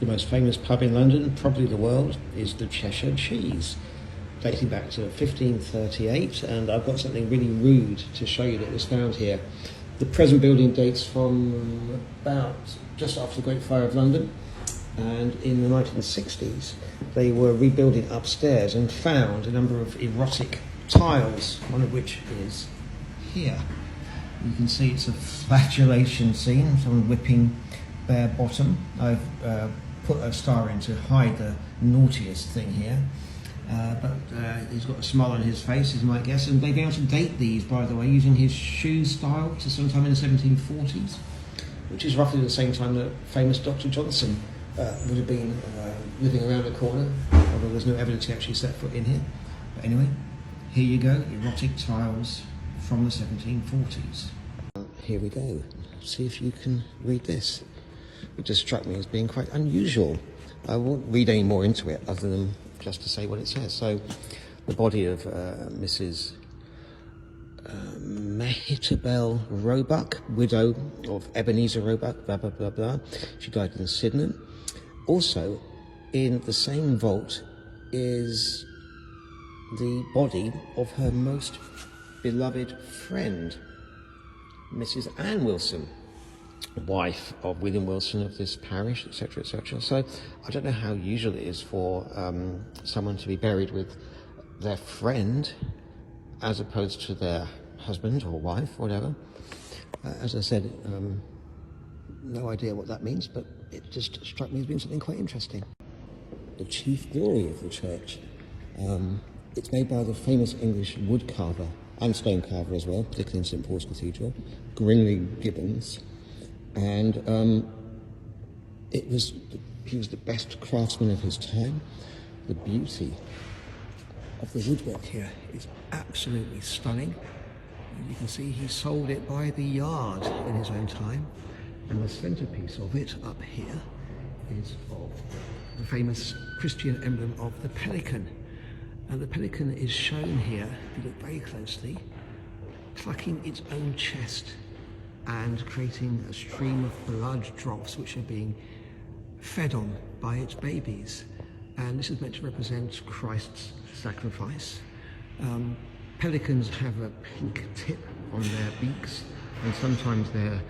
The most famous pub in London, probably the world, is the Cheshire Cheese, dating back to 1538, and I've got something really rude to show you that was found here. The present building dates from about just after the Great Fire of London, and in the 1960s they were rebuilding upstairs and found a number of erotic tiles, one of which is here. You can see it's a flagellation scene, someone whipping bare bottom. I've put a star in to hide the naughtiest thing here, but he's got a smile on his face, as you might guess, and they've been able to date these, by the way, using his shoe style to sometime in the 1740s, which is roughly the same time that famous Dr. Johnson would have been living around the corner, although there's no evidence he actually set foot in here. But anyway, here you go, erotic tiles from the 1740s. Here we go. See if you can read this. It just struck me as being quite unusual. I won't read any more into it other than just to say what it says. So, the body of Mrs. Mehitabel Roebuck, widow of Ebenezer Roebuck, blah, blah, blah, blah. She died in Sydenham. Also, in the same vault is the body of her most beloved friend, Mrs. Anne Wilson, wife of William Wilson of this parish, etc., etc. So I don't know how usual it is for someone to be buried with their friend as opposed to their husband or wife, whatever. As I said, no idea what that means, but it just struck me as being something quite interesting. The chief glory of the church. It's made by the famous English wood carver and stone carver as well, particularly in St Paul's Cathedral, Grinley Gibbons. And he was the best craftsman of his time. The beauty of the woodwork here is absolutely stunning. And you can see he sold it by the yard in his own time. And the centerpiece of it up here is of the famous Christian emblem of the pelican. And the pelican is shown here, if you look very closely, plucking its own chest and creating a stream of blood drops which are being fed on by its babies. And this is meant to represent Christ's sacrifice. Pelicans have a pink tip on their beaks, and sometimes their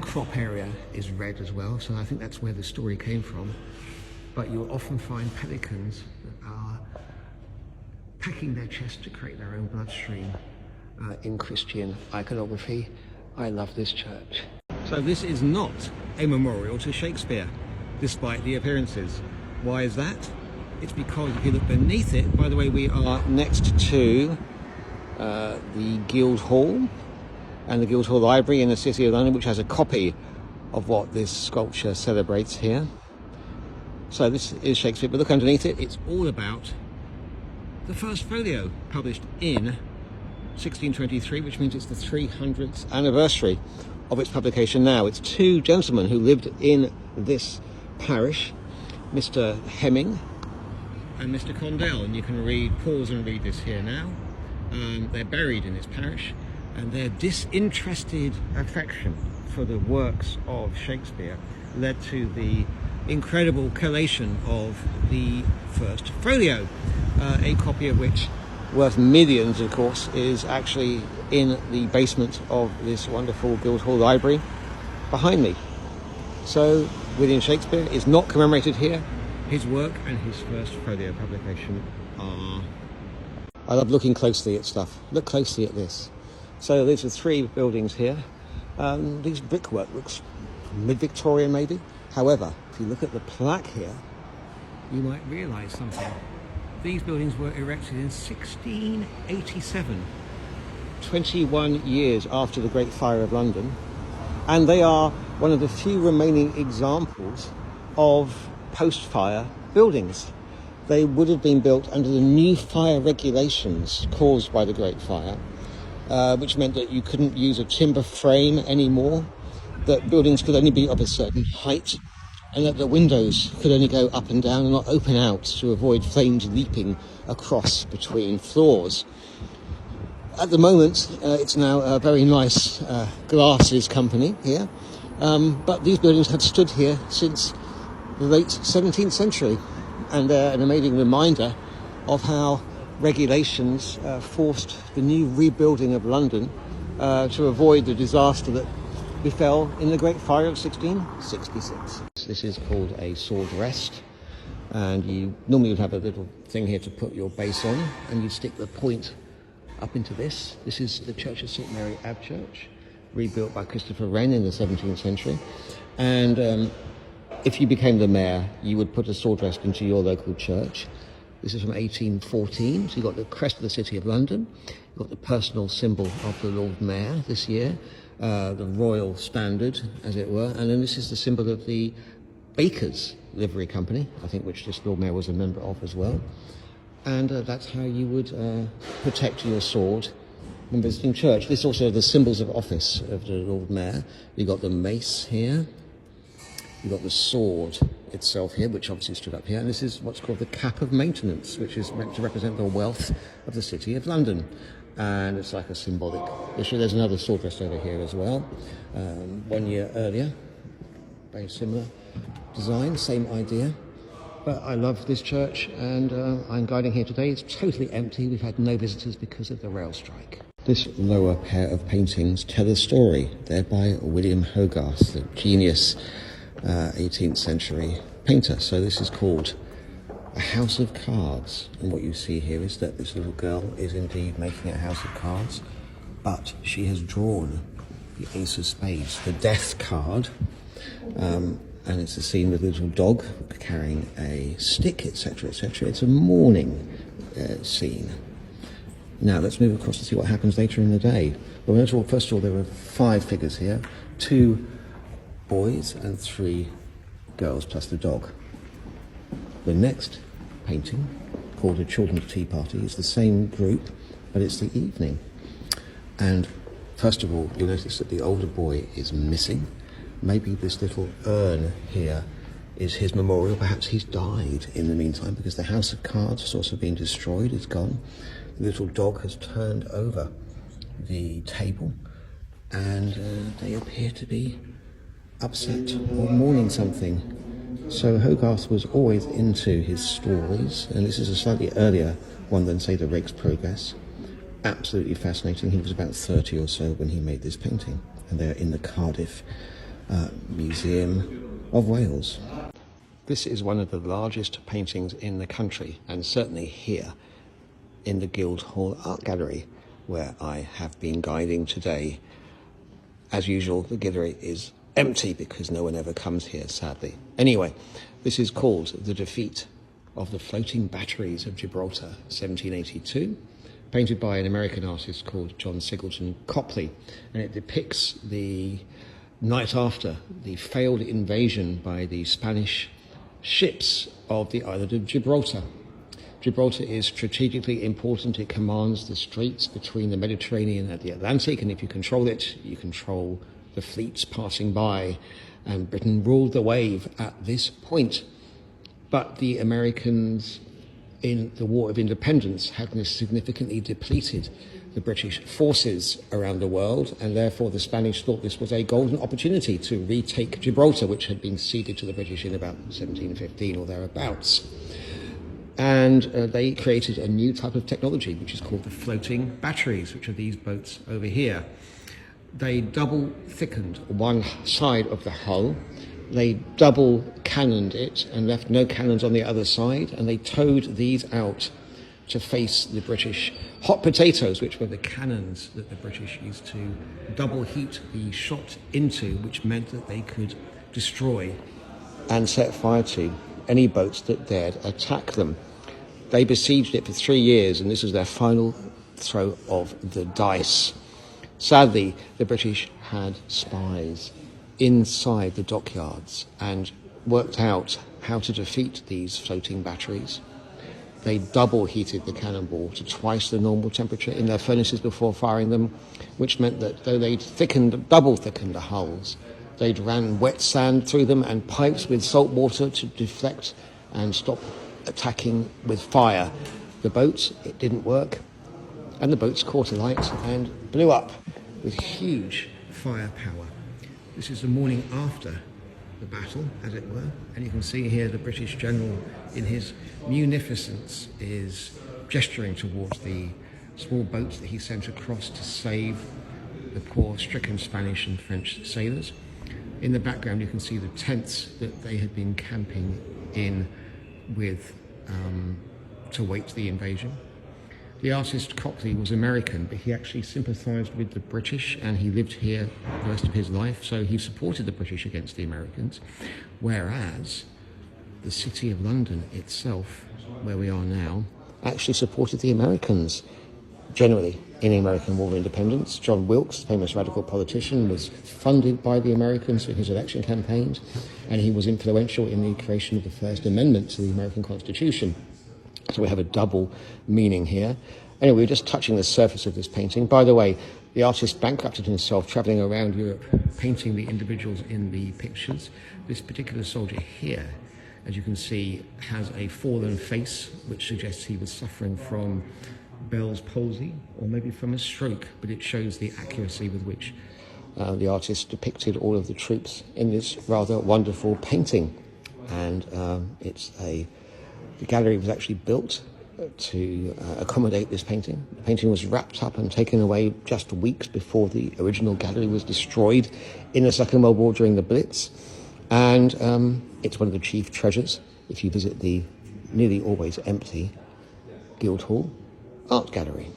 crop area is red as well, so I think that's where the story came from. But you'll often find pelicans that are packing their chest to create their own bloodstream in Christian iconography. I love this church. So this is not a memorial to Shakespeare, despite the appearances. Why is that? It's because if you look beneath it, by the way, we are next to the Guildhall and the Guildhall Library in the City of London, which has a copy of what this sculpture celebrates here. So this is Shakespeare, but look underneath it, it's all about the first folio, published in 1623, which means it's the 300th anniversary of its publication now. It's two gentlemen who lived in this parish, Mr. Hemming and Mr. Condell, and you can pause and read this here now. They're buried in this parish, and their disinterested affection for the works of Shakespeare led to the incredible collation of the first folio, a copy of which, worth millions of course, is actually in the basement of this wonderful Guildhall Library behind me. So William Shakespeare is not commemorated here. His work and his first folio publication are... I love looking closely at stuff. Look closely at this. So these are three buildings here. This brickwork looks mid-Victorian maybe. However, if you look at the plaque here, you might realise something. These buildings were erected in 1687, 21 years after the Great Fire of London, and they are one of the few remaining examples of post-fire buildings. They would have been built under the new fire regulations caused by the Great Fire, which meant that you couldn't use a timber frame anymore, that buildings could only be of a certain height, and that the windows could only go up and down and not open out to avoid flames leaping across between floors. At the moment, it's now a very nice glasses company here, but these buildings had stood here since the late 17th century, and they're an amazing reminder of how regulations forced the new rebuilding of London to avoid the disaster that befell in the Great Fire of 1666. This is called a sword rest, and you normally would have a little thing here to put your base on, and you stick the point up into this. This is the Church of St Mary Abchurch, rebuilt by Christopher Wren in the 17th century. And if you became the mayor, you would put a sword rest into your local church. This is from 1814, so you've got the crest of the City of London, you've got the personal symbol of the Lord Mayor this year, the royal standard, as it were, and then this is the symbol of the Baker's Livery Company, I think, which this Lord Mayor was a member of as well. And that's how you would protect your sword when visiting church. This also the symbols of office of the Lord Mayor. You've got the mace here, you've got the sword itself here, which obviously stood up here, and this is what's called the cap of maintenance, which is meant to represent the wealth of the City of London. And it's like a symbolic issue. There's another sword rest over here as well, 1 year earlier, very similar design, same idea. But I love this church, and I'm guiding here today. It's totally empty. We've had no visitors because of the rail strike. This lower pair of paintings tell a story. They're by William Hogarth, the genius 18th century painter. So this is called A House of Cards. And what you see here is that this little girl is indeed making a house of cards, but she has drawn the Ace of Spades, the death card. And it's a scene with a little dog carrying a stick, etc., etc. It's a mourning scene. Now, let's move across to see what happens later in the day. Well, first of all, there are 5 figures here, 2 boys and 3 girls, plus the dog. The next painting, called A Children's Tea Party, is the same group, but it's the evening. And first of all, you'll notice that the older boy is missing. Maybe this little urn here is his memorial. Perhaps he's died in the meantime, because the house of cards has also been destroyed. It's gone. The little dog has turned over the table, and they appear to be upset or mourning something. So Hogarth was always into his stories, and this is a slightly earlier one than, say, the Rake's Progress. Absolutely fascinating. He was about 30 or so when he made this painting, and they're in the Cardiff Museum of Wales. This is one of the largest paintings in the country, and certainly here in the Guildhall Art Gallery, where I have been guiding today. As usual, the gallery is empty because no one ever comes here, sadly. Anyway, this is called The Defeat of the Floating Batteries of Gibraltar, 1782, painted by an American artist called John Singleton Copley, and it depicts the night after the failed invasion by the Spanish ships of the island of Gibraltar. Gibraltar is strategically important. It commands the straits between the Mediterranean and the Atlantic, and if you control it, you control the fleets passing by, and Britain ruled the wave at this point. But the Americans in the War of Independence had significantly depleted the British forces around the world, and therefore the Spanish thought this was a golden opportunity to retake Gibraltar, which had been ceded to the British in about 1715 or thereabouts. And they created a new type of technology, which is called the floating batteries, which are these boats over here. They double thickened one side of the hull, they double cannoned it and left no cannons on the other side, and they towed these out to face the British hot potatoes, which were the cannons that the British used to double heat the shot into, which meant that they could destroy and set fire to any boats that dared attack them. They besieged it for 3 years, and this was their final throw of the dice. Sadly, the British had spies inside the dockyards and worked out how to defeat these floating batteries. They double heated the cannonball to twice the normal temperature in their furnaces before firing them, which meant that though they'd double thickened the hulls, they'd ran wet sand through them and pipes with salt water to deflect and stop attacking with fire. The boats, it didn't work, and the boats caught alight and blew up with huge firepower. This is the morning after the battle, as it were. And you can see here the British general in his munificence is gesturing towards the small boats that he sent across to save the poor stricken Spanish and French sailors. In the background you can see the tents that they had been camping in with to wait the invasion. The artist Copley was American, but he actually sympathised with the British and he lived here the rest of his life, so he supported the British against the Americans, whereas the City of London itself, where we are now, actually supported the Americans generally in the American War of Independence. John Wilkes, famous radical politician, was funded by the Americans in his election campaigns, and he was influential in the creation of the First Amendment to the American Constitution. So we have a double meaning here. Anyway, we're just touching the surface of this painting. By the way, the artist bankrupted himself travelling around Europe painting the individuals in the pictures. This particular soldier here, as you can see, has a fallen face, which suggests he was suffering from Bell's palsy or maybe from a stroke, but it shows the accuracy with which the artist depicted all of the troops in this rather wonderful painting. And the gallery was actually built to accommodate this painting. The painting was wrapped up and taken away just weeks before the original gallery was destroyed in the Second World War during the Blitz. And it's one of the chief treasures if you visit the nearly always empty Guildhall Art Gallery.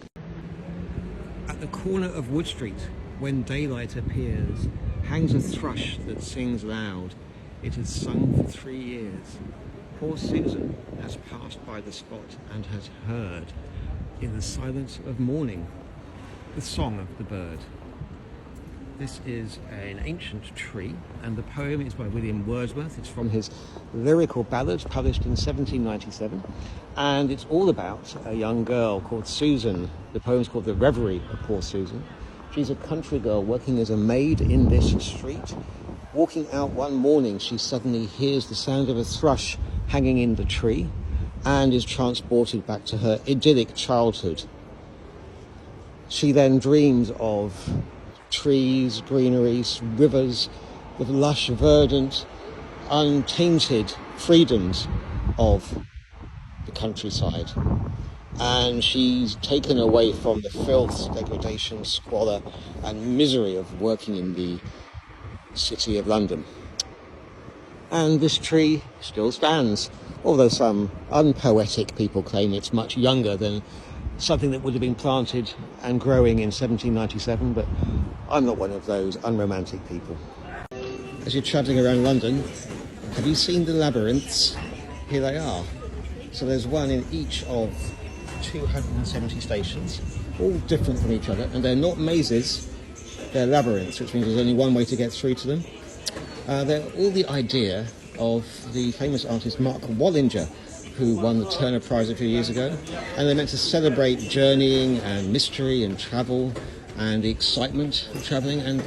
At the corner of Wood Street, when daylight appears, hangs a thrush that sings loud. It has sung for 3 years. Poor Susan has passed by the spot and has heard, in the silence of morning, the song of the bird. This is an ancient tree, and the poem is by William Wordsworth. It's from his lyrical ballads published in 1797, and it's all about a young girl called Susan. The poem's called The Reverie of Poor Susan. She's a country girl working as a maid in this street. Walking out one morning, she suddenly hears the sound of a thrush hanging in the tree and is transported back to her idyllic childhood. She then dreams of trees, greenery, rivers, the lush, verdant, untainted freedoms of the countryside. And she's taken away from the filth, degradation, squalor and misery of working in the City of London. And this tree still stands, although some unpoetic people claim it's much younger than something that would have been planted and growing in 1797, but I'm not one of those unromantic people. As you're travelling around London, have you seen the labyrinths? Here they are. So there's one in each of 270 stations, all different from each other, and they're not mazes, they're labyrinths, which means there's only one way to get through to them. They're all the idea of the famous artist Mark Wallinger, who won the Turner Prize a few years ago, and they're meant to celebrate journeying and mystery and travel and the excitement of travelling, and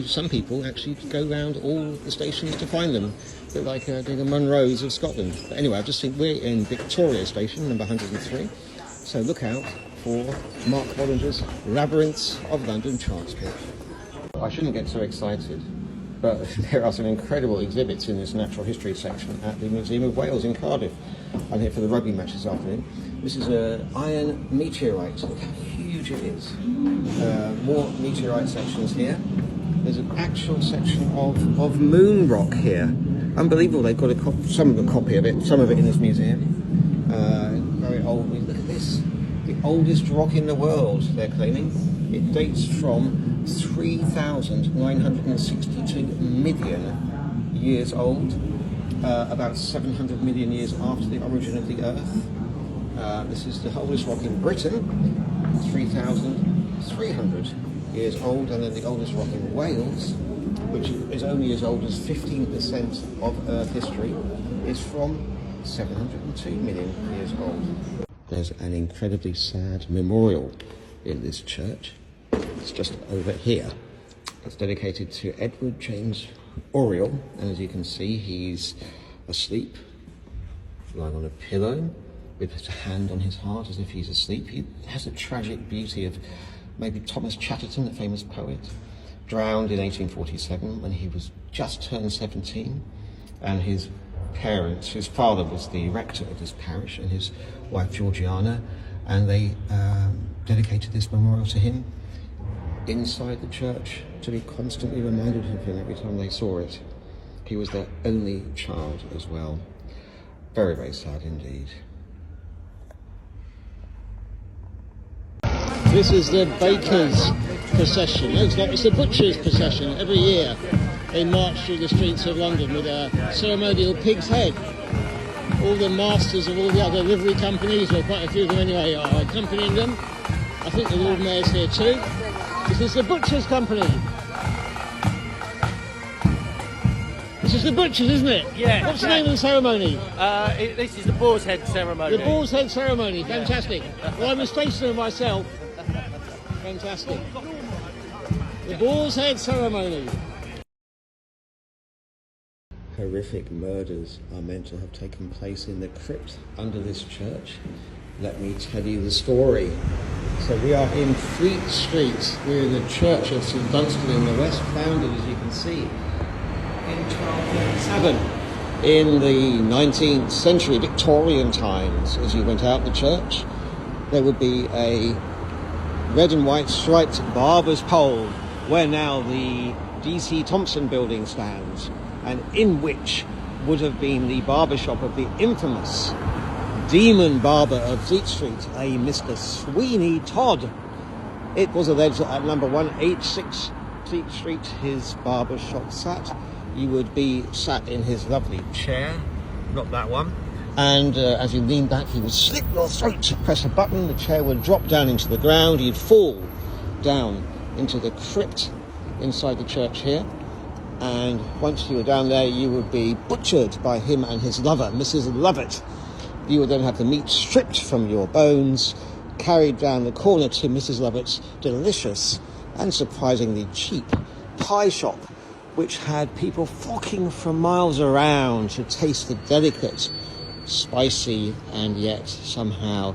some people actually go around all the stations to find them, a bit like the Munros of Scotland. But anyway, I've just seen we're in Victoria Station, number 103, so look out for Mark Wallinger's Labyrinths of London Transport. I shouldn't get so excited, but there are some incredible exhibits in this natural history section at the Museum of Wales in Cardiff. I'm here for the rugby match this afternoon. This is an iron meteorite. Look how huge it is. More meteorite sections here. There's an actual section of moon rock here. Unbelievable, they've got some of a copy of it, some of it in this museum. Very old. Look at this. The oldest rock in the world, they're claiming. It dates from 3,962 million years old, about 700 million years after the origin of the Earth. This is the oldest rock in Britain, 3,300 years old, and then the oldest rock in Wales, which is only as old as 15% of Earth history, is from 702 million years old. There's an incredibly sad memorial in this church. It's just over here. It's dedicated to Edward James Oriel, and as you can see, he's asleep, lying on a pillow with his hand on his heart as if he's asleep. He has a tragic beauty of maybe Thomas Chatterton, the famous poet. drowned in 1847 when he was just turned 17, and his parents, his father was the rector of this parish and his wife Georgiana, and they dedicated this memorial to him inside the church to be constantly reminded of him every time they saw it. He was their only child as well. Very, very sad indeed. This is the baker's procession. No, it's the butcher's procession. Every year they march through the streets of London with a ceremonial pig's head. All the masters of all the other livery companies, or quite a few of them anyway, are accompanying them. I think the Lord Mayor's here too. This is the butcher's company. This is the butcher's, isn't it? Yeah. What's the name of the ceremony? This is the boar's head ceremony. The boar's head ceremony. Fantastic. Well, I'm a stationer myself. Fantastic. The boar's head ceremony. Horrific murders are meant to have taken place in the crypt under this church. Let me tell you the story. So we are in Fleet Street. We're in the church of St Dunstan in the West, founded, as you can see, in 1237. In the 19th century, Victorian times, as you went out the church, there would be a red and white striped barber's pole where now the D.C. Thompson building stands, and in which would have been the barber shop of the infamous demon barber of Fleet Street, a Mr. Sweeney Todd. It was alleged that at number 186 Fleet Street his barber shop sat. You would be sat in his lovely chair, not that one, and as you lean back he would slit your throat, press a button, the chair would drop down into the ground, you'd fall down into the crypt inside the church here, and once you were down there you would be butchered by him and his lover, Mrs. Lovett. You would then have the meat stripped from your bones, carried down the corner to Mrs. Lovett's delicious and surprisingly cheap pie shop, which had people flocking from miles around to taste the delicate, spicy and yet somehow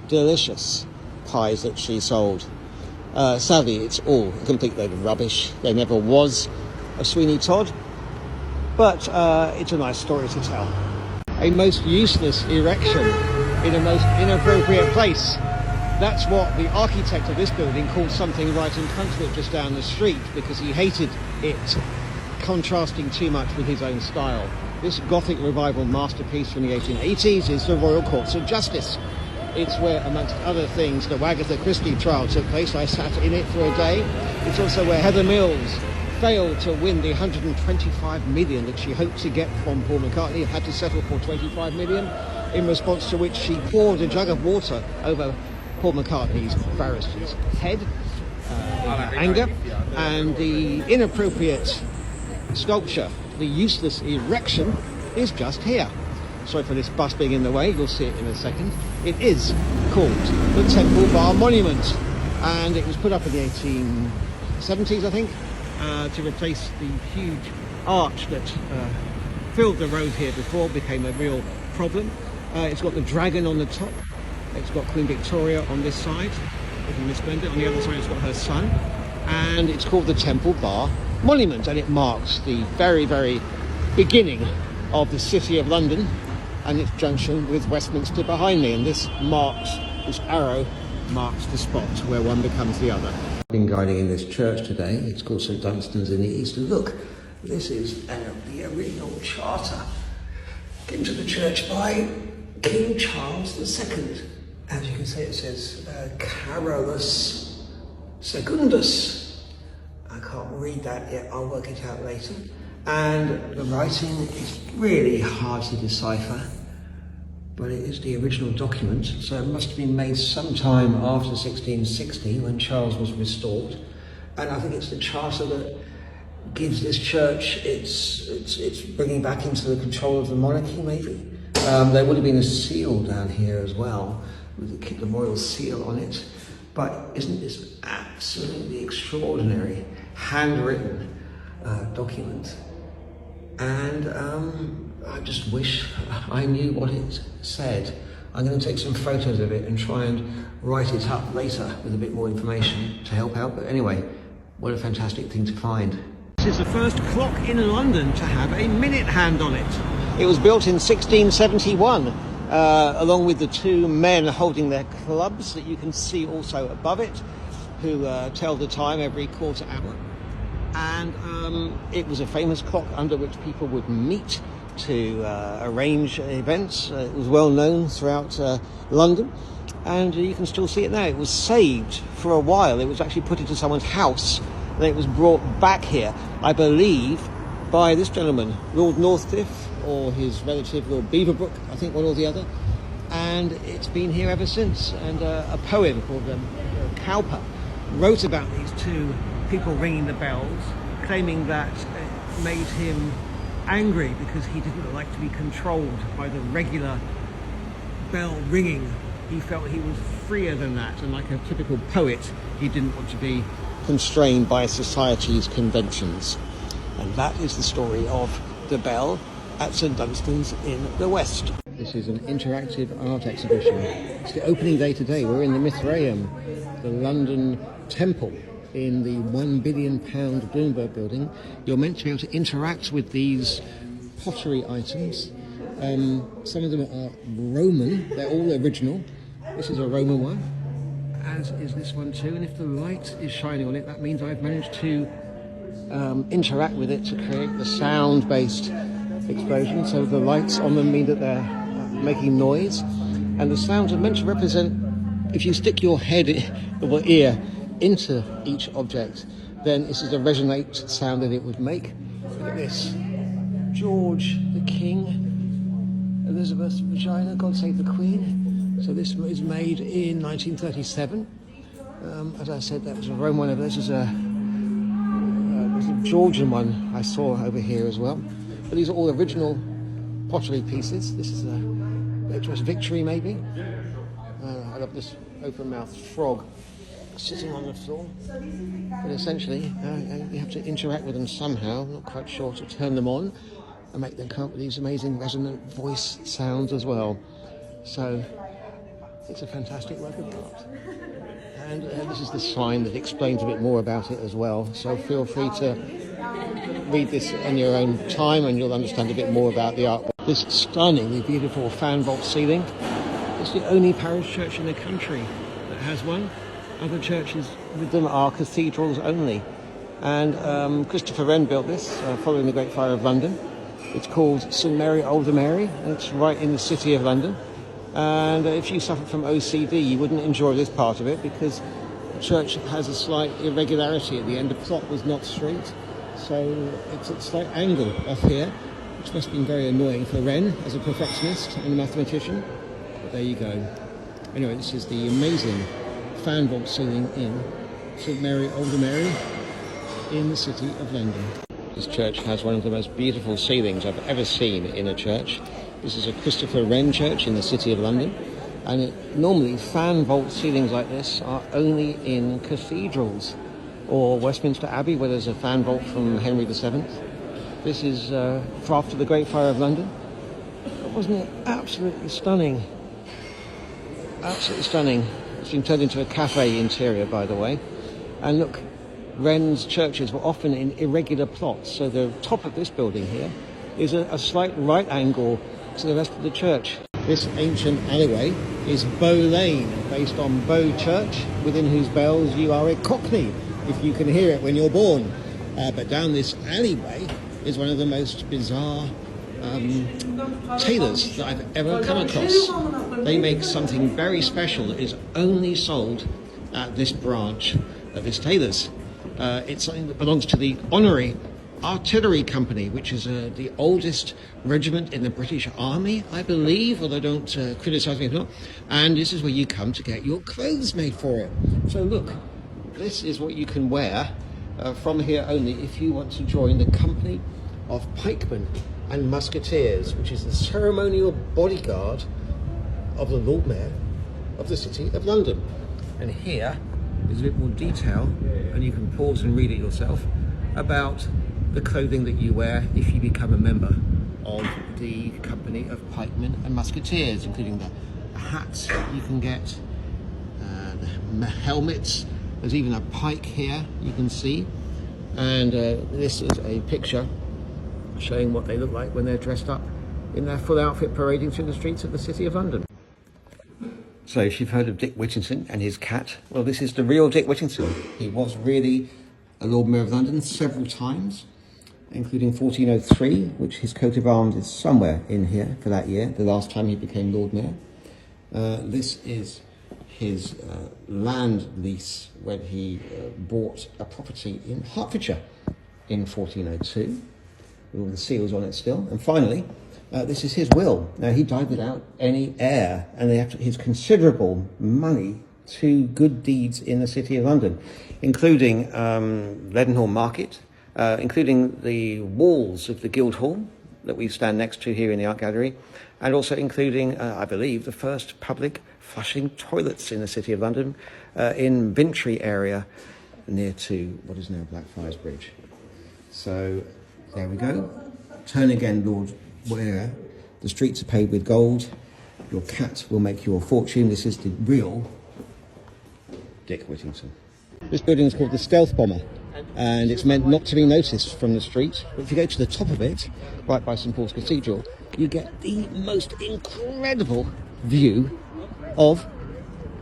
delicious pies that she sold. Sadly, it's all a complete load of rubbish. There never was a Sweeney Todd, but it's a nice story to tell. A most useless erection in a most inappropriate place. That's what the architect of this building called something right in front of it just down the street, because he hated it contrasting too much with his own style. This Gothic revival masterpiece from the 1880s is the Royal Courts of Justice. It's where, amongst other things, the Agatha Christie trial took place. I sat in it for a day. It's also where Heather Mills failed to win the 125 million that she hoped to get from Paul McCartney and had to settle for 25 million, in response to which she poured a jug of water over Paul McCartney's barrister's head in anger, and the inappropriate sculpture, the useless erection, is just here. Sorry for this bus being in the way, you'll see it in a second. It is called the Temple Bar Monument, and it was put up in the 1870s, I think, to replace the huge arch that filled the road here before, became a real problem. It's got the dragon on the top, it's got Queen Victoria on this side, looking resplendent. On the other side it's got her son, and it's called the Temple Bar Monument, and it marks the very, very beginning of the City of London and its junction with Westminster behind me, and this arrow marks the spot where one becomes the other. I've been guiding in this church today. It's called St Dunstan's in the East, and look, this is the original charter given to the church by King Charles II. As you can see, it says Carolus Secundus. I can't read that yet, I'll work it out later. And the writing is really hard to decipher, but it is the original document, so it must have been made sometime after 1660 when Charles was restored. And I think it's the charter that gives this church its bringing back into the control of the monarchy, maybe. There would have been a seal down here as well, with the royal seal on it. But isn't this absolutely extraordinary handwritten document? And I just wish I knew what it said. I'm going to take some photos of it and try and write it up later with a bit more information to help out. But anyway, What a fantastic thing to find. This is the first clock in London to have a minute hand on it. It was built in 1671, along with the two men holding their clubs that you can see also above it, who tell the time every quarter hour. And it was a famous clock under which people would meet to arrange events. It was well known throughout London, and you can still see it now. It was saved for a while. It was actually put into someone's house, and it was brought back here, I believe, by this gentleman, Lord Northcliffe, or his relative, Lord Beaverbrook, I think one or the other, and it's been here ever since. And a poem called Cowper wrote about these two people ringing the bells, claiming that it made him angry because he didn't like to be controlled by the regular bell ringing. He felt he was freer than that, and like a typical poet, he didn't want to be constrained by society's conventions. And that is the story of the bell at St Dunstan's in the West. This is an interactive art exhibition. It's the opening day today. We're in the Mithraeum, the London Temple, in the £1 billion Bloomberg building. You're meant to be able to interact with these pottery items. Some of them are Roman, they're all original. This is a Roman one, as is this one too, and if the light is shining on it, that means I've managed to interact with it to create the sound-based explosion. So the lights on them mean that they're making noise, and the sounds are meant to represent, if you stick your head or ear into each object, then this is the resonate sound that it would make. Look at this. George the King, Elizabeth's vagina, God save the Queen. So this is made in 1937. As I said, that was a Roman one over there. This is a Georgian one I saw over here as well. But these are all original pottery pieces. This is a Victory, maybe. I love this open-mouthed frog sitting on the floor. But essentially, you have to interact with them somehow. I'm not quite sure, to turn them on and make them come up with these amazing resonant voice sounds as well. So it's a fantastic work of art. And this is the sign that explains a bit more about it as well. So feel free to read this in your own time and you'll understand a bit more about the art. This stunningly beautiful fan vault ceiling. It's the only parish church in the country that has one. Other churches with them are cathedrals only. And Christopher Wren built this following the Great Fire of London. It's called St Mary Older Mary, and it's right in the city of London. And if you suffer from OCD, you wouldn't enjoy this part of it because the church has a slight irregularity at the end. The plot was not straight, so it's at a slight angle off here, which must have been very annoying for Wren as a perfectionist and a mathematician. But there you go. Anyway, this is the amazing fan vault ceiling in St Mary Older Mary in the city of London. This church has one of the most beautiful ceilings I've ever seen in a church. This is a Christopher Wren church in the city of London, and normally fan vault ceilings like this are only in cathedrals or Westminster Abbey, where there's a fan vault from Henry VII. This is for after the Great Fire of London. Wasn't it absolutely stunning? Absolutely stunning. It's been turned into a cafe interior, by the way. And look, Wren's churches were often in irregular plots, so the top of this building here is a slight right angle to the rest of the church. This ancient alleyway is Bow Lane, based on Bow Church, within whose bells you are a cockney, if you can hear it when you're born. But down this alleyway is one of the most bizarre tailors that I've ever come across. They make something very special that is only sold at this branch of this tailor's. It's something that belongs to the Honorary Artillery Company, which is the oldest regiment in the British Army, I believe, although don't criticise me if not. And this is where you come to get your clothes made for it. So look, this is what you can wear from here only if you want to join the company of pikemen and musketeers, which is the ceremonial bodyguard of the Lord Mayor of the City of London. And here is a bit more detail, and you can pause and read it yourself, about the clothing that you wear if you become a member of the company of pikemen and musketeers, including the hats you can get, the helmets, There's even a pike here, you can see. And this is a picture showing what they look like when they're dressed up in their full outfit parading through the streets of the City of London. So if you've heard of Dick Whittington and his cat, well, this is the real Dick Whittington. He was really a Lord Mayor of London several times, including 1403, which his coat of arms is somewhere in here for that year, the last time he became Lord Mayor. This is his land lease when he bought a property in Hertfordshire in 1402, with all the seals on it still. And finally, this is his will. Now, he died without any heir, and they have his considerable money to good deeds in the City of London, including Leadenhall Market, including the walls of the Guildhall that we stand next to here in the Art Gallery, and also including, I believe, the first public flushing toilets in the City of London in Vintry area near to what is now Blackfriars Bridge. So there we go. Turn again, Lord Mayor. The streets are paved with gold. Your cat will make you a fortune. This is the real Dick Whittington. This building is called the Stealth Bomber, and it's meant not to be noticed from the street. But if you go to the top of it, right by St Paul's Cathedral, you get the most incredible view of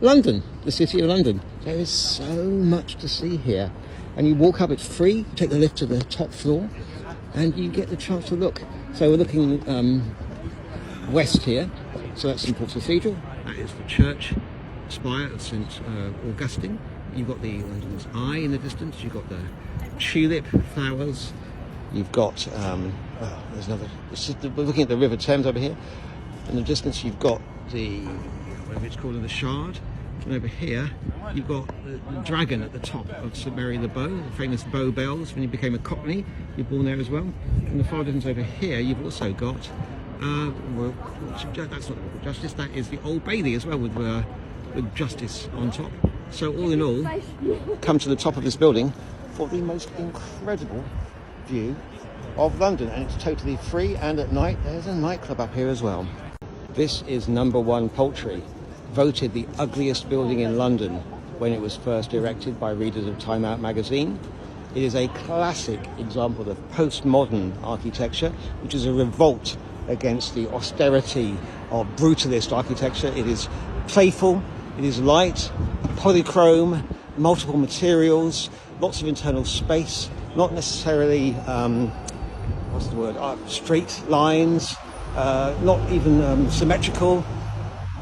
London, the City of London. There is so much to see here. And you walk up, it's free, you take the lift to the top floor, and you get the chance to look. So we're looking west here, so that's St Paul's Cathedral. That is the church spire of St Augustine. You've got the London's Eye in the distance, you've got the tulip flowers, you've got, there's another, we're looking at the River Thames over here. In the distance you've got the, whatever it's called, the Shard. And over here, you've got the dragon at the top of St Mary the Bow, the famous Bow Bells. When he became a Cockney, you're born there as well. And the far distance over here, you've also got, that's not Royal Justice, that is the Old Bailey as well, with Justice on top. So all in all, come to the top of this building for the most incredible view of London. And it's totally free, and at night, there's a nightclub up here as well. This is number 1 Poultry, voted the ugliest building in London when it was first erected by readers of Time Out magazine. It is a classic example of postmodern architecture, which is a revolt against the austerity of brutalist architecture. It is playful, it is light, polychrome, multiple materials, lots of internal space, not necessarily, straight lines, not even symmetrical.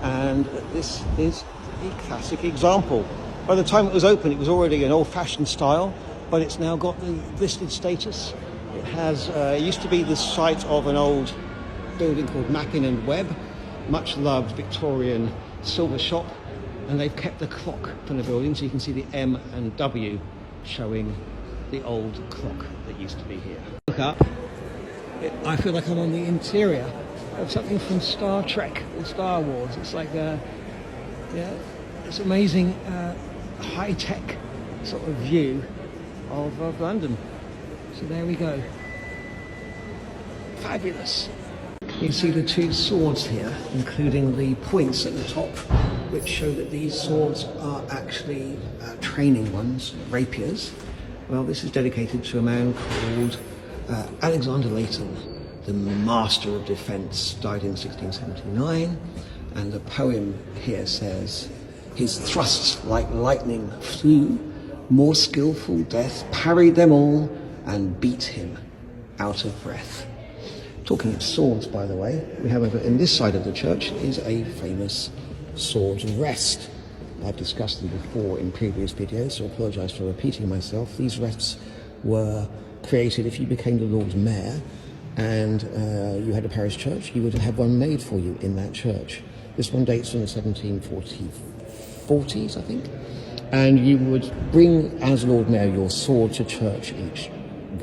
And this is a classic example. By the time it was open, it was already an old-fashioned style, but it's now got the listed status. It has, it used to be the site of an old building called Mappin and Webb, much loved Victorian silver shop, and they've kept the clock from the building, so you can see the M and W showing the old clock that used to be here. Look up, I feel like I'm on the interior of something from Star Trek or Star Wars. It's like, it's amazing high-tech sort of view of London. So there we go. Fabulous. You can see the 2 swords here, including the points at the top, which show that these swords are actually training ones, rapiers. Well, this is dedicated to a man called Alexander Leighton, the master of defence, died in 1679, and the poem here says, his thrusts like lightning flew, more skillful death parried them all, and beat him out of breath. Talking of swords, by the way, we have over in this side of the church is a famous sword rest. I've discussed them before in previous videos, so I apologise for repeating myself. These rests were created if you became the Lord Mayor and you had a parish church, you would have one made for you in that church. This one dates from the 1740s, I think. And you would bring, as Lord Mayor, your sword to church each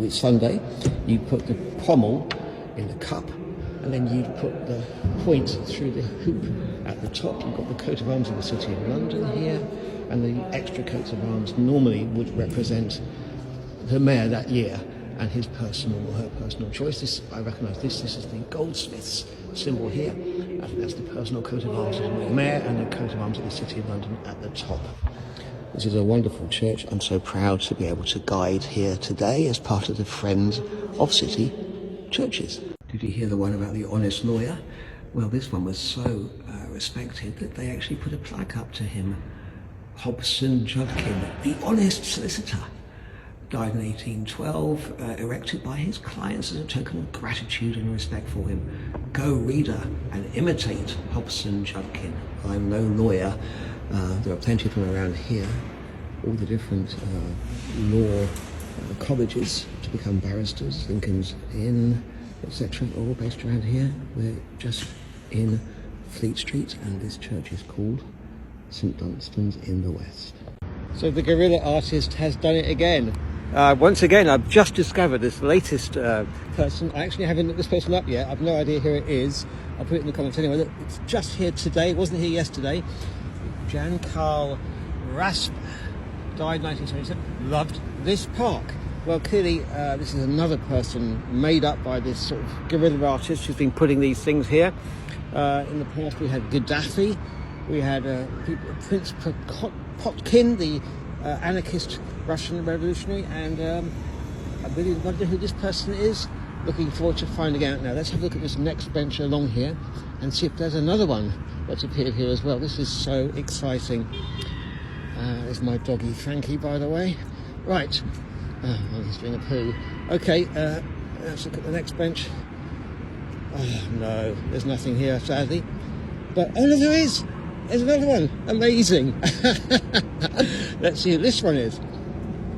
Sunday. You put the pommel in the cup, and then you'd put the point through the hoop at the top. You've got the coat of arms of the City of London here, and the extra coats of arms normally would represent the mayor that year and his personal or her personal choice. This, I recognise this is the goldsmith's symbol here. I think that's the personal coat of arms of the mayor and the coat of arms of the City of London at the top. This is a wonderful church. I'm so proud to be able to guide here today as part of the Friends of City Churches. Did you hear the one about the honest lawyer? Well, this one was so respected that they actually put a plaque up to him. Hobson Judkin, the honest solicitor, died in 1812, erected by his clients as a token of gratitude and respect for him. Go, reader, and imitate Hobson Judkin. I'm no lawyer. There are plenty of them around here. All the different law colleges to become barristers, Lincoln's Inn, etc., all based around here. We're just in Fleet Street, and this church is called St Dunstan's in the West. So the Guerrilla artist has done it again. Once again, I've just discovered this latest person. I actually haven't looked this person up yet. I've no idea who it is. I'll put it in the comments anyway. Look, it's just here today. It wasn't here yesterday. Jan Carl Rasp died 1977. Loved this park. Well, clearly, this is another person made up by this sort of guerrilla artist who's been putting these things here. In the past, we had Gaddafi. We had Prince Potkin, the anarchist Russian revolutionary, and I really wonder who this person is. Looking forward to finding out now. Let's have a look at this next bench along here and see if there's another one that's appeared here as well. This is so exciting. There's my doggy Frankie, by the way. Right. Oh, he's doing a poo. Okay, let's look at the next bench. Oh, no, there's nothing here, sadly. But, oh, no, there is! There's another one. Amazing. Let's see who this one is.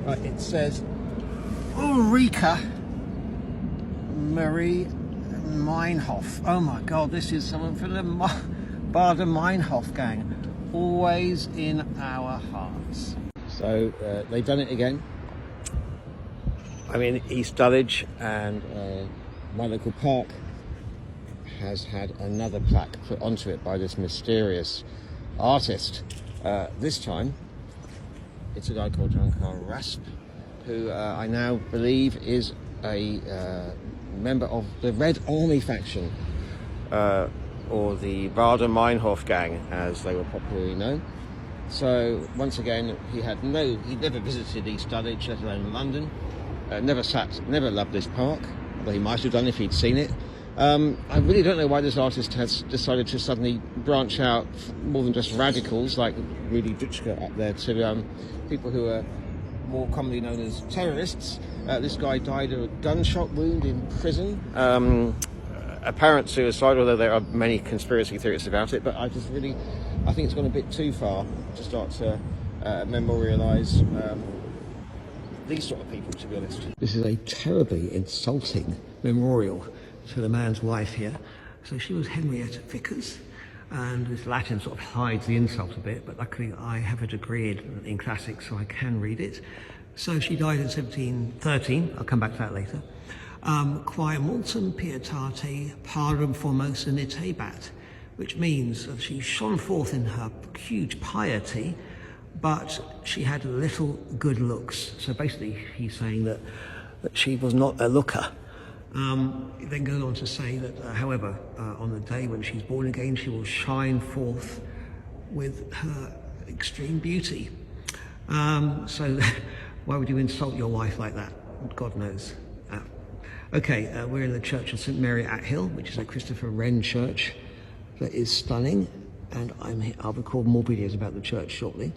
Right, it says Ulrika Marie Meinhof. Oh my God, this is someone from the Bader Meinhof gang. Always in our hearts. So they've done it again. I'm in East Dulwich, and my local park has had another plaque put onto it by this mysterious artist. This time, it's a guy called Jan Carl Rasp, who I now believe is a member of the Red Army faction, or the Bader Meinhof gang, as they were popularly known. So once again, he'd never visited East Dulwich, let alone London. Never loved this park, although he might have done if he'd seen it. I really don't know why this artist has decided to suddenly branch out more than just radicals like Rudi Dutschke up there to people who are more commonly known as terrorists. This guy died of a gunshot wound in prison. Apparent suicide, although there are many conspiracy theories about it, but I think it's gone a bit too far to start to memorialise these sort of people, to be honest. This is a terribly insulting memorial to the man's wife here. So she was Henrietta Vickers, and this Latin sort of hides the insult a bit, but luckily I have a degree in classics, so I can read it. So she died in 1713, I'll come back to that later. Quae multum pietate parum formosa nitebat, which means that she shone forth in her huge piety, but she had little good looks. So basically he's saying that she was not a looker. It then goes on to say that, however, on the day when she's born again, she will shine forth with her extreme beauty. So why would you insult your wife like that? God knows. Okay, we're in the Church of St Mary at Hill, which is a Christopher Wren church that is stunning, and I'll record more videos about the church shortly.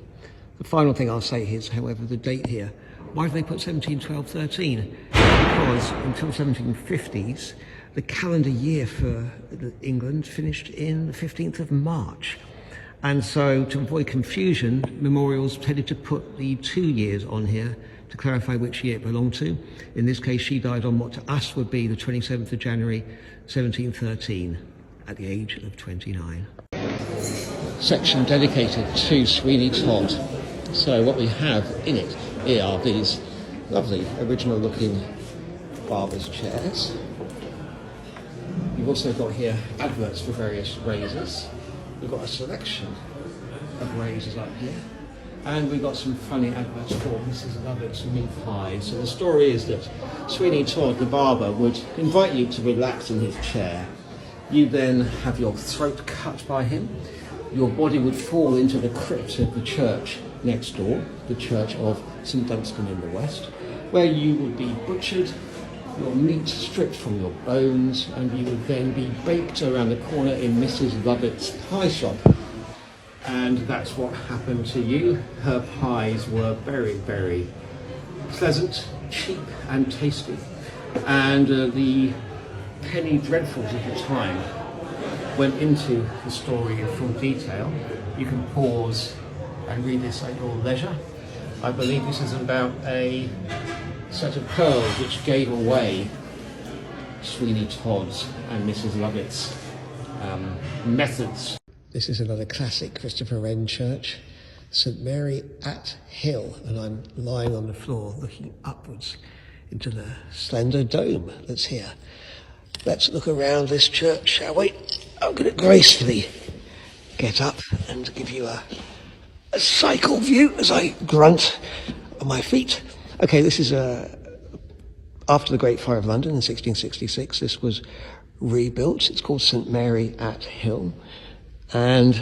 The final thing I'll say is, however, the date here. Why do they put 1712-13? Because until 1750s, the calendar year for England finished in the 15th of March. And so, to avoid confusion, memorials tended to put the 2 years on here to clarify which year it belonged to. In this case, she died on what to us would be the 27th of January, 1713, at the age of 29. Section dedicated to Sweeney Todd. So what we have in it here are these lovely original-looking barber's chairs. You've also got here adverts for various razors. We've got a selection of razors up here. And we've got some funny adverts for Mrs. Lovett's meat pies. So the story is that Sweeney Todd, the barber, would invite you to relax in his chair. You then have your throat cut by him. your body would fall into the crypt of the church next door, the church of St Dunstan in the west, where you would be butchered, your meat stripped from your bones, and you would then be baked around the corner in Mrs Lovett's pie shop. And that's what happened to you. Her pies were very, very pleasant, cheap and tasty. And the penny dreadfuls of the time went into the story in full detail. You can pause and read this at your leisure. I believe this is about a set of pearls which gave away Sweeney Todd's and Mrs Lovett's methods. This is another classic Christopher Wren church, St Mary at Hill, and I'm lying on the floor looking upwards into the slender dome that's here. Let's look around this church, shall we? I'm going to gracefully get up and give you a cycle view as I grunt on my feet. Okay, this is after the Great Fire of London in 1666. This was rebuilt. It's called St Mary at Hill. And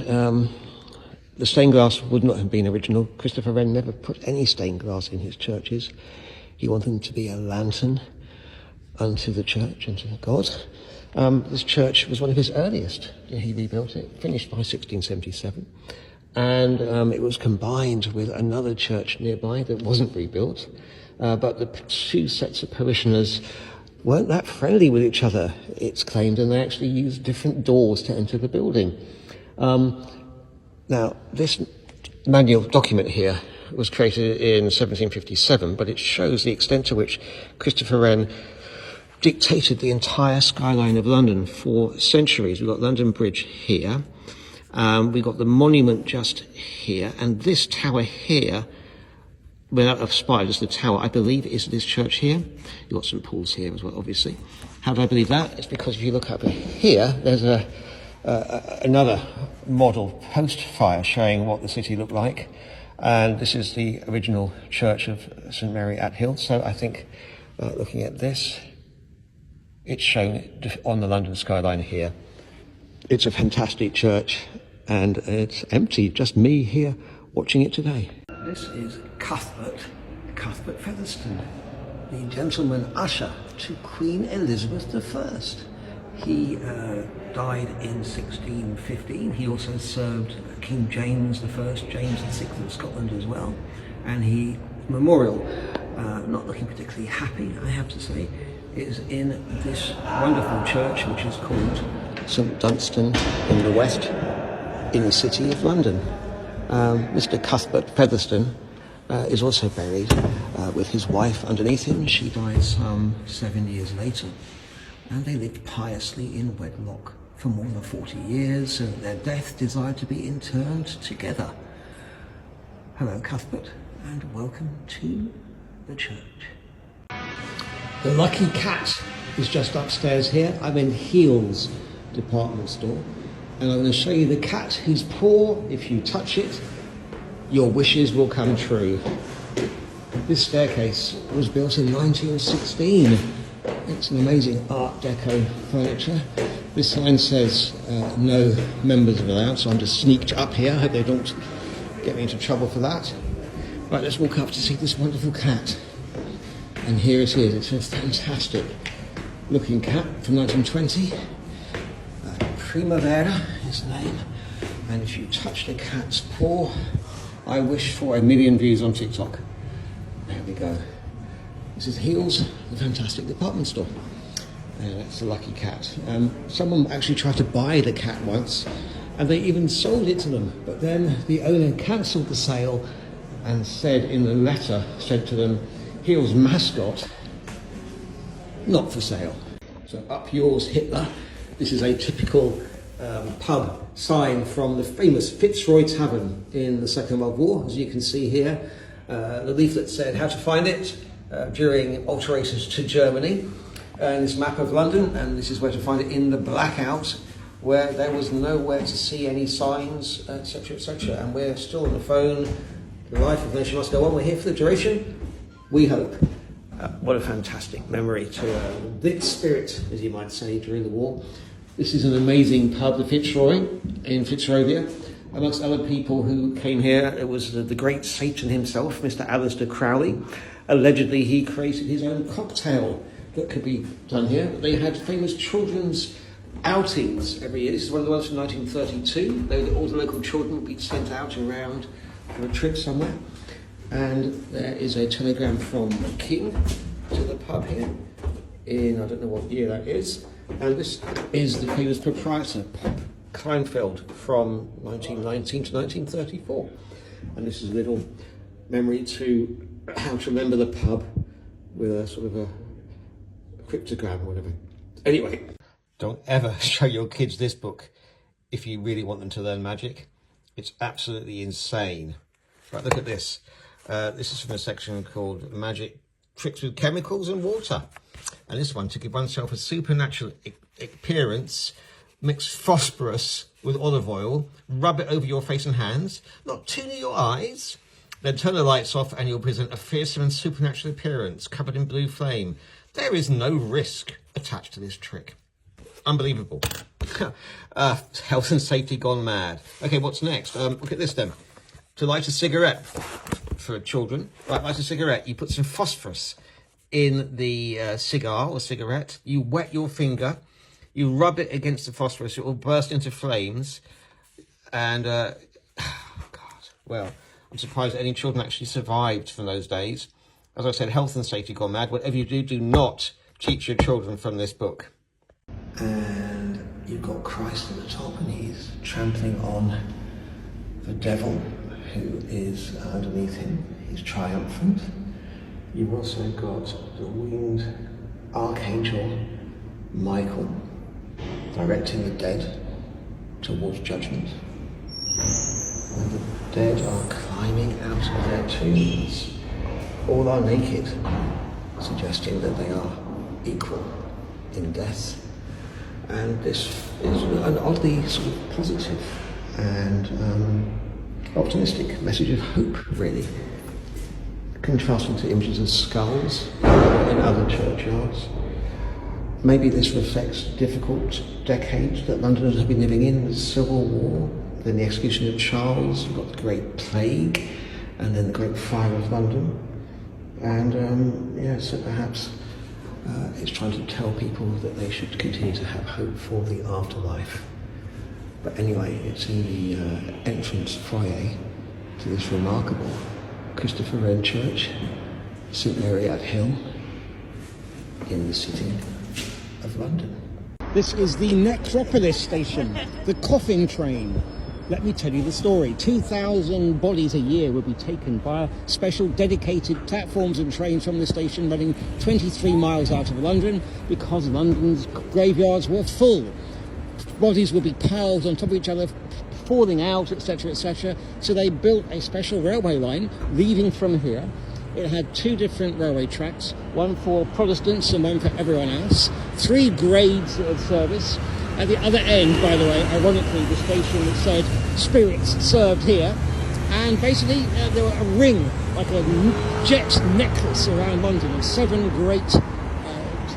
the stained glass would not have been original. Christopher Wren never put any stained glass in his churches. He wanted them to be a lantern unto the church and to God. This church was one of his earliest. He rebuilt it, finished by 1677. And it was combined with another church nearby that wasn't rebuilt. But the two sets of parishioners weren't that friendly with each other, it's claimed, and they actually used different doors to enter the building. Now, this manual document here was created in 1757, but it shows the extent to which Christopher Wren dictated the entire skyline of London for centuries. We've got London Bridge here, we've got the monument just here, and this tower here, without a spire, just the tower, I believe is this church here. You've got St Paul's here as well, obviously. How do I believe that? It's because if you look up here, there's another model post-fire showing what the city looked like. And this is the original church of St Mary at Hill. So I think, looking at this, it's shown on the London skyline here. It's a fantastic church, and it's empty, just me here watching it today. This is Cuthbert Featherston, the gentleman usher to Queen Elizabeth I. He died in 1615. He also served King James I, James VI of Scotland as well. And he, memorial, not looking particularly happy, I have to say, is in this wonderful church which is called St Dunstan in the west, in the city of London. Mr. Cuthbert Featherston is also buried with his wife underneath him. She died some 7 years later. And they lived piously in wedlock for more than 40 years, and at their death desired to be interred together. Hello, Cuthbert, and welcome to the church. The Lucky Cat is just upstairs here. I'm in Heel's department store, and I'm going to show you the cat whose paw, if you touch it, your wishes will come true. This staircase was built in 1916. It's an amazing Art Deco furniture. This sign says no members allowed, so I'm just sneaked up here. I hope they don't get me into trouble for that. Right, let's walk up to see this wonderful cat. And here it is. It's a fantastic looking cat from 1920. Primavera is the name. And if you touch the cat's paw, I wish for 1 million views on TikTok. There we go. This is Heel's, the fantastic department store. That's the Lucky Cat. Someone actually tried to buy the cat once, and they even sold it to them. But then the owner cancelled the sale and said in the letter sent to them, Heel's mascot, not for sale. So up yours, Hitler. This is a typical pub sign from the famous Fitzroy Tavern in the Second World War. As you can see here, the leaflet said how to find it during alterations to Germany. And this map of London, and this is where to find it in the blackout, where there was nowhere to see any signs, etc., etc. And we're still on the phone. The life of the nation must go on. We're here for the duration, we hope. What a fantastic memory to lit spirit, as you might say, during the war. This is an amazing pub, the Fitzroy in Fitzrovia. Amongst other people who came here, it was the great Satan himself, Mr. Aleister Crowley. Allegedly, he created his own cocktail that could be done here. They had famous children's outings every year. This is one of the ones from 1932. All the local children would be sent out around for a trip somewhere. And there is a telegram from the King to the pub here in, I don't know what year that is. And this is the famous proprietor, Pub Kleinfeld, from 1919 to 1934. And this is a little memory to how to remember the pub with a sort of a cryptogram or whatever. Anyway, don't ever show your kids this book if you really want them to learn magic. It's absolutely insane. Right, look at this. This is from a section called Magic Tricks with Chemicals and Water. And this one, to give oneself a supernatural appearance, mix phosphorus with olive oil, rub it over your face and hands, not too near your eyes, then turn the lights off and you'll present a fearsome and supernatural appearance covered in blue flame. There is no risk attached to this trick. Unbelievable. Health and safety gone mad. Okay, what's next? Look at this then. To light a cigarette for children. Right, light a cigarette. You put some phosphorus in the cigar or cigarette. You wet your finger. You rub it against the phosphorus. It will burst into flames. And, God, well, I'm surprised any children actually survived from those days. As I said, health and safety gone mad. Whatever you do, do not teach your children from this book. And you've got Christ at the top, and he's trampling on the devil who is underneath him. He's triumphant. You've also got the winged archangel Michael directing the dead towards judgment. And the dead are climbing out of their tombs. All are naked, suggesting that they are equal in death. And this is an oddly sort of positive and optimistic message of hope, really. Contrasting to images of skulls in other churchyards. Maybe this reflects difficult decades that Londoners have been living in, the Civil War, then the execution of Charles, we've got the Great Plague, and then the Great Fire of London. And so perhaps it's trying to tell people that they should continue to have hope for the afterlife. But anyway, it's in the entrance foyer to this remarkable Christopher Wren Church, St Mary at Hill, in the city of London. This is the Necropolis station, the coffin train. Let me tell you the story. 2,000 bodies a year will be taken by special dedicated platforms and trains from the station running 23 miles out of London because London's graveyards were full. Bodies will be piled on top of each other, falling out, etc., etc. So they built a special railway line leaving from here. It had two different railway tracks, one for Protestants and one for everyone else. 3 grades of service. At the other end, by the way, ironically, the station that said spirits served here. And basically, there were a ring, like a jet necklace around London of 7 great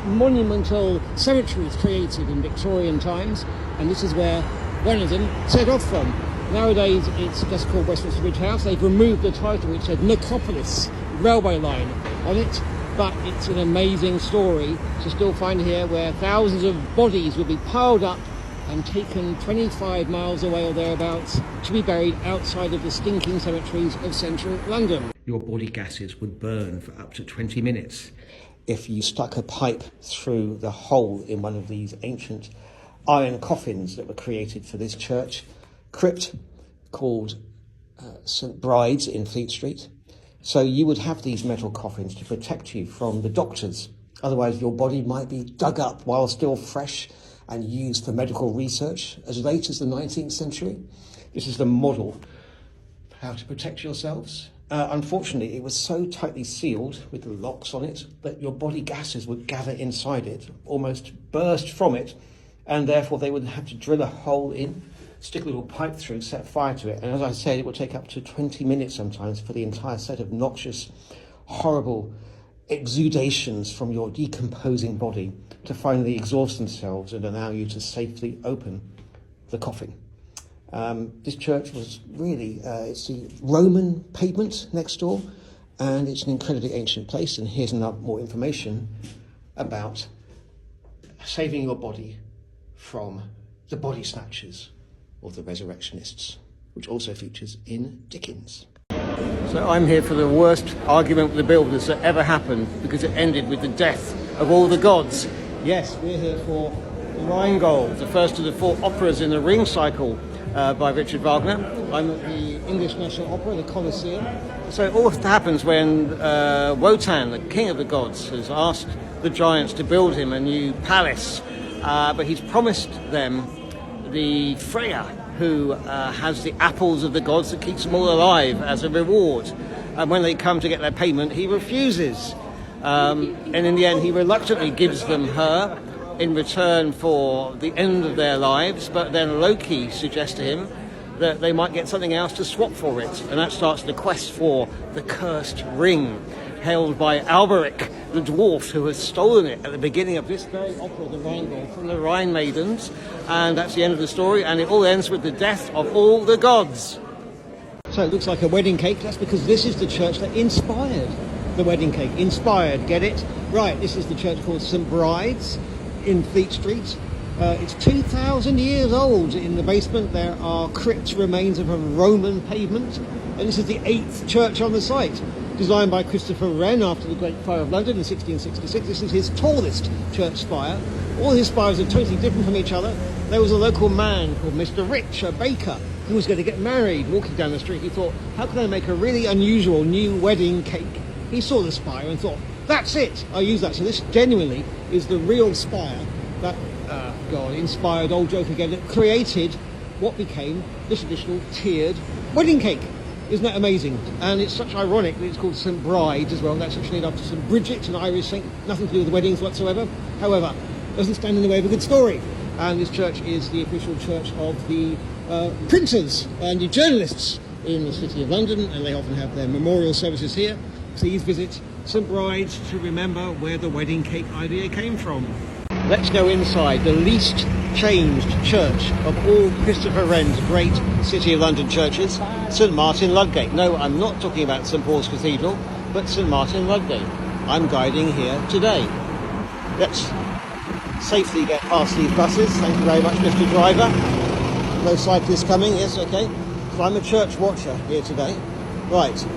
monumental cemeteries created in Victorian times. And this is where one of them set off from. Nowadays, it's just called Westminster Bridge House. They've removed the title, which said Necropolis Railway Line on it. But it's an amazing story to still find here, where thousands of bodies will be piled up and taken 25 miles away or thereabouts to be buried outside of the stinking cemeteries of central London. Your body gases would burn for up to 20 minutes if you stuck a pipe through the hole in one of these ancient iron coffins that were created for this church crypt called St Bride's in Fleet Street. So you would have these metal coffins to protect you from the doctors. Otherwise, your body might be dug up while still fresh and used for medical research as late as the 19th century. This is the model for how to protect yourselves. Unfortunately, it was so tightly sealed with the locks on it that your body gases would gather inside it, almost burst from it, and therefore they would have to drill a hole in, stick a little pipe through, set fire to it. And as I said, it would take up to 20 minutes sometimes for the entire set of noxious, horrible exudations from your decomposing body to finally exhaust themselves and allow you to safely open the coffin. This church was really, it's the Roman pavement next door, and it's an incredibly ancient place. And here's more information about saving your body from the body snatchers of the resurrectionists, which also features in Dickens. So I'm here for the worst argument with the builders that ever happened, because it ended with the death of all the gods. Yes, we're here for the Rheingold, the first of the 4 operas in the Ring cycle by Richard Wagner. I'm at the English National Opera, the Colosseum. So it all happens when Wotan, the king of the gods, has asked the giants to build him a new palace, but he's promised them the Freya, who has the apples of the gods that keeps them all alive as a reward. And when they come to get their payment, he refuses. And in the end, he reluctantly gives them her in return for the end of their lives. But then Loki suggests to him that they might get something else to swap for it. And that starts the quest for the cursed ring, held by Alberic, the dwarf, who has stolen it at the beginning of this very opera, the Rheingold, from the Rhine maidens. And that's the end of the story, and it all ends with the death of all the gods. So it looks like a wedding cake. That's because this is the church that inspired the wedding cake. Inspired, get it? Right, this is the church called St. Bride's in Fleet Street. It's 2,000 years old. In the basement there are crypt remains of a Roman pavement, and this is the 8th church on the site. Designed by Christopher Wren after the Great Fire of London in 1666. This is his tallest church spire. All his spires are totally different from each other. There was a local man called Mr. Rich, a baker, who was going to get married. Walking down the street, he thought, how can I make a really unusual new wedding cake? He saw the spire and thought, that's it, I'll use that. So this genuinely is the real spire that, God, inspired old joke again, that created what became the traditional tiered wedding cake. Isn't that amazing? And it's such ironic that it's called St. Bride's as well. That's actually named after St. Bridget, an Irish saint, nothing to do with weddings whatsoever. However, doesn't stand in the way of a good story. And this church is the official church of the printers and the journalists in the City of London, and they often have their memorial services here. Please visit St. Bride's to remember where the wedding cake idea came from. Let's go inside the least changed church of all Christopher Wren's great City of London churches, St. Martin Ludgate. No, I'm not talking about St. Paul's Cathedral, but St. Martin Ludgate. I'm guiding here today. Let's safely get past these buses. Thank you very much, Mr. Driver. No cyclists coming, yes, okay. So I'm a church watcher here today. Right,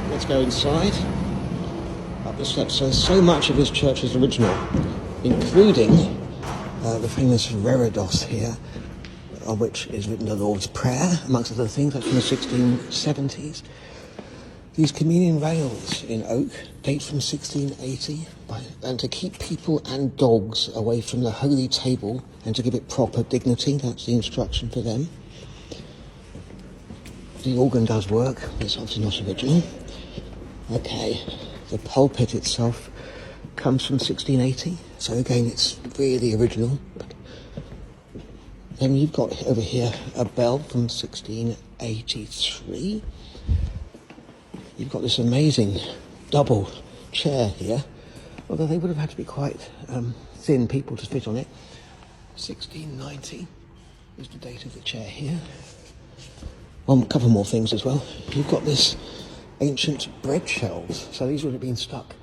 let's go inside. Up the steps. So much of this church is original, including the famous reredos here, on which is written the Lord's Prayer, amongst other things. That's from the 1670s. These communion rails in oak date from 1680, and to keep people and dogs away from the holy table and to give it proper dignity. That's the instruction for them. The organ does work, but it's obviously not original. Okay, the pulpit itself comes from 1680, so again it's really original. Then you've got over here a bell from 1683. You've got this amazing double chair here, although they would have had to be quite thin people to fit on it. 1690 is the date of the chair here. Well, a couple more things as well. You've got this ancient bread shelves, so these would have been stuck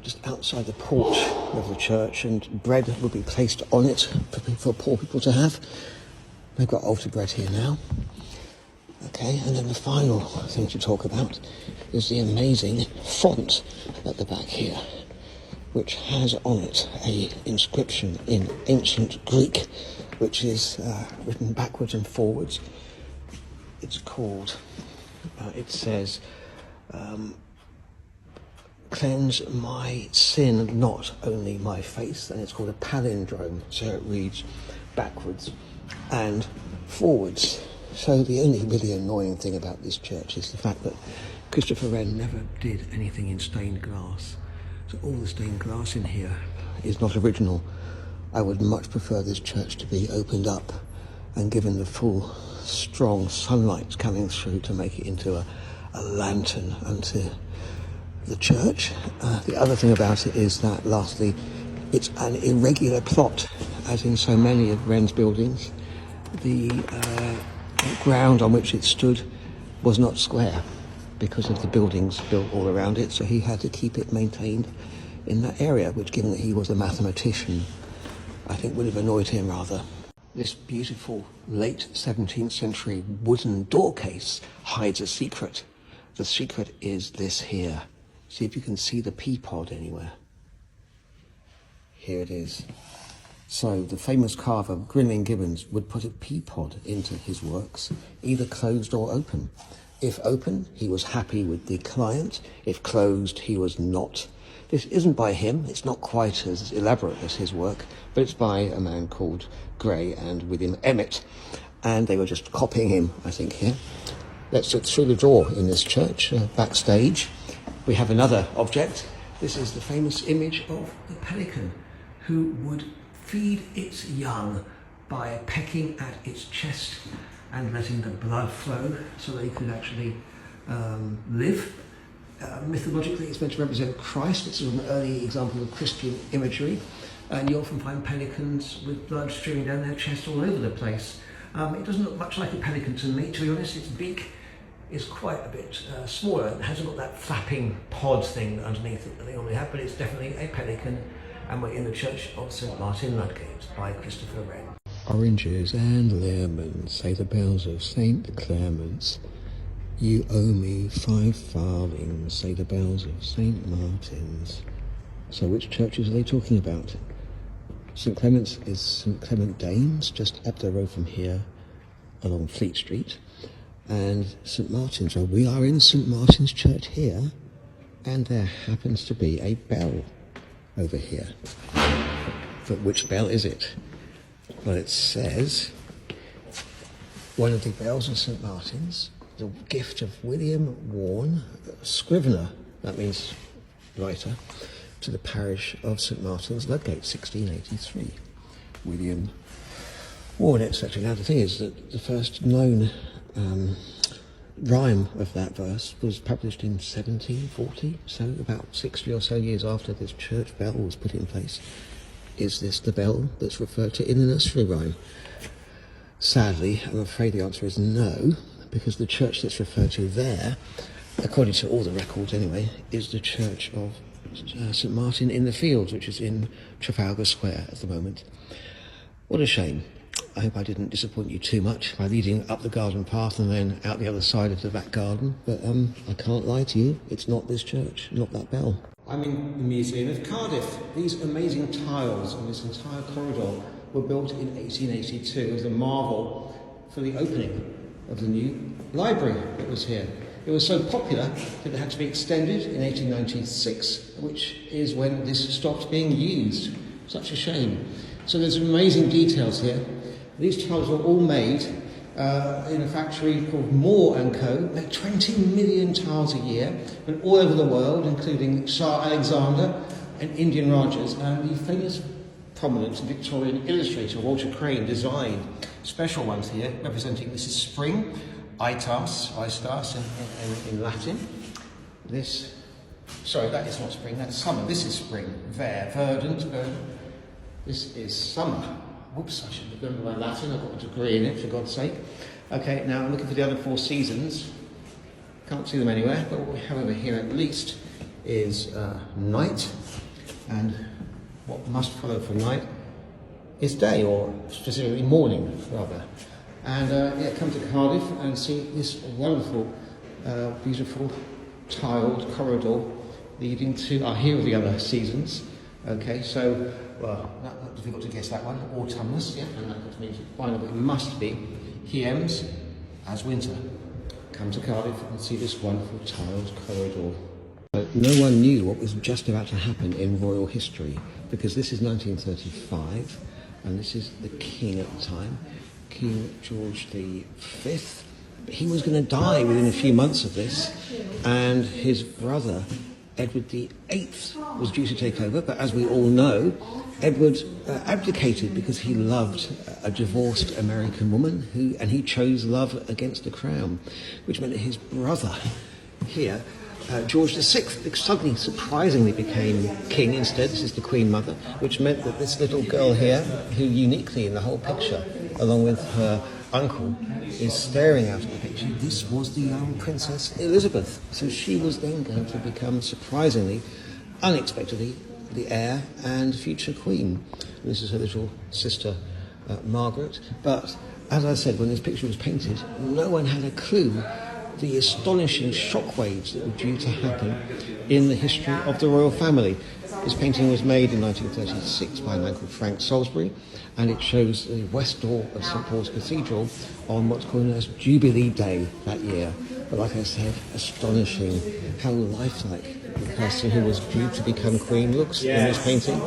just outside the porch of the church, and bread would be placed on it for poor people to have. They've got altar bread here now. Okay, and then the final thing to talk about is the amazing font at the back here, which has on it an inscription in ancient Greek, which is written backwards and forwards. It's called, it says, cleanse my sin, not only my face, and it's called a palindrome, so it reads backwards and forwards. So the only really annoying thing about this church is the fact that Christopher Wren never did anything in stained glass. So all the stained glass in here is not original. I would much prefer this church to be opened up and given the full, strong sunlight coming through to make it into a lantern unto the church. The other thing about it is that, lastly, it's an irregular plot, as in so many of Wren's buildings. The ground on which it stood was not square because of the buildings built all around it, so he had to keep it maintained in that area, which, given that he was a mathematician, I think would have annoyed him rather. This beautiful late 17th century wooden door case hides a secret. The secret is this here. See if you can see the pea pod anywhere. Here it is. So the famous carver Grinling Gibbons would put a pea pod into his works, either closed or open. If open, he was happy with the client. If closed, he was not. This isn't by him. It's not quite as elaborate as his work, but it's by a man called Gray and William Emmett, and they were just copying him, I think, here. Let's look through the door in this church, backstage. We have another object. This is the famous image of the pelican, who would feed its young by pecking at its chest and letting the blood flow so they could actually live. Mythologically, it's meant to represent Christ. It's an early example of Christian imagery, and you often find pelicans with blood streaming down their chest all over the place. It doesn't look much like a pelican to me, to be honest. Its beak is quite a bit smaller. It hasn't got that flapping pod thing underneath that they normally have, but it's definitely a pelican, and we're in the church of St. Martin, Ludgate, by Christopher Wren. Oranges and lemons, say the bells of St. Clement's. You owe me 5 farthings, say the bells of St. Martin's. So which churches are they talking about? St. Clement's is St. Clement Danes, just up the road from here, along Fleet Street. And St. Martin's, well, we are in St. Martin's Church here, and there happens to be a bell over here. But which bell is it? Well, it says, one of the bells of St. Martin's, the gift of William Warne, scrivener, that means writer, to the parish of St. Martin's, Ludgate, 1683. William Warne, etc. Now the thing is that the first known rhyme of that verse was published in 1740, so about 60 or so years after this church bell was put in place. Is this the bell that's referred to in the nursery rhyme? Sadly, I'm afraid the answer is no, because the church that's referred to there, according to all the records anyway, is the church of St. Martin in the Fields, which is in Trafalgar Square at the moment. What a shame. I hope I didn't disappoint you too much by leading up the garden path and then out the other side of the back garden, but I can't lie to you, it's not this church, not that bell. I'm in the Museum of Cardiff. These amazing tiles on this entire corridor were built in 1882 as a marvel for the opening of the new library that was here. It was so popular that it had to be extended in 1896, which is when this stopped being used. Such a shame. So there's amazing details here. These tiles were all made in a factory called Moore & Co. Make 20 million tiles a year, and all over the world, including Shah Alexander and Indian Rajas. And the famous prominent Victorian illustrator Walter Crane designed special ones here, representing, this is spring, Itas in Latin. This, sorry, that is not spring, that's summer. This is spring, verdant. This is summer. Whoops, I should have remembered my Latin. I've got a degree in it, for God's sake. Okay, now I'm looking for the other 4 seasons. Can't see them anywhere, but what we have over here at least is night, and what must follow for night is day, or specifically morning, rather. And come to Cardiff and see this wonderful, beautiful tiled corridor leading to, here are the other seasons. Okay, so, well, not difficult to guess that one, autumnus, yeah, and that means finally it must be Hiems as winter. Come to Cardiff and see this wonderful tiled corridor. No one knew what was just about to happen in royal history, because this is 1935, and this is the king at the time, King George V. He was going to die within a few months of this, and his brother Edward VIII was due to take over, but as we all know, Edward abdicated because he loved a divorced American woman, and he chose love against the crown, which meant that his brother here, George VI, suddenly, surprisingly became king instead. This is the Queen Mother, which meant that this little girl here, who uniquely in the whole picture, along with her uncle is staring out at the picture, this was the young Princess Elizabeth. So she was then going to become, surprisingly, unexpectedly, the heir and future queen. This is her little sister, Margaret. But as I said, when this picture was painted, no one had a clue the astonishing shockwaves that were due to happen in the history of the royal family. This painting was made in 1936 by a man called Frank Salisbury, and it shows the west door of St Paul's Cathedral on what's called as Jubilee Day that year. But like I said, astonishing how lifelike the person who was due to become queen looks in this painting,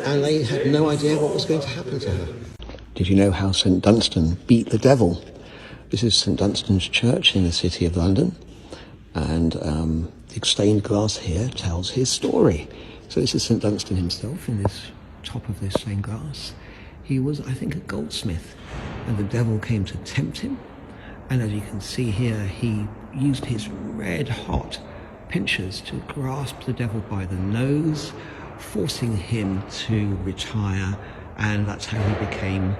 and they had no idea what was going to happen to her. Did you know how St Dunstan beat the devil? This is St Dunstan's church in the city of London, and the stained glass here tells his story. So this is St Dunstan himself in this top of this stained glass. He was, I think, a goldsmith, and the devil came to tempt him. And as you can see here, he used his red-hot pincers to grasp the devil by the nose, forcing him to retire, and that's how he became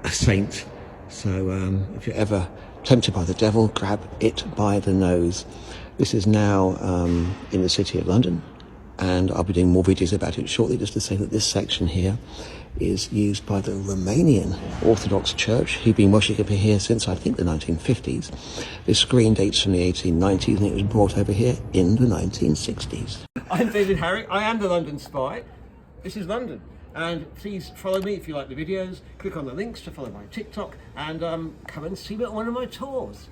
a saint. So if you're ever tempted by the devil, grab it by the nose. This is now in the city of London, and I'll be doing more videos about it shortly, just to say that this section here is used by the Romanian Orthodox Church, who've been worshipping here since, I think, the 1950s. This screen dates from the 1890s, and it was brought over here in the 1960s. I'm David Harrick. I am the London Spy. This is London. And please follow me if you like the videos. Click on the links to follow my TikTok, and come and see me at one of my tours.